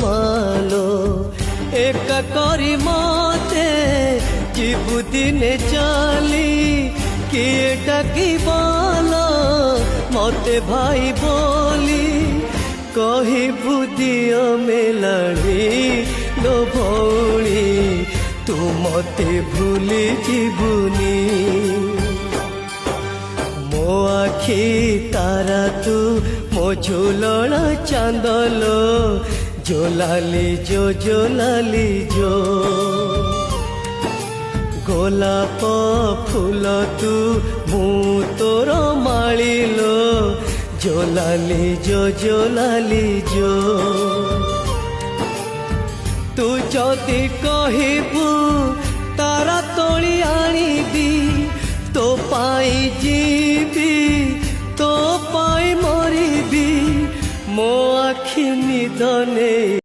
मालो एक करी मते जीवु दिने चली किए डाकी बोलो मते भाई बोली कही बुदियो मेलाणी लो भौणी तू मते भूली जीवुनी मो आखी तारा तू मो झूलना चांदलो जोलाली जो गोलाप फूल तू मु तोर मालिलो जोलाली जो तू जदि कहबू तारा तोली आनीबी तो पाई जीवी तो पाई मरीबी मो आखि निदने।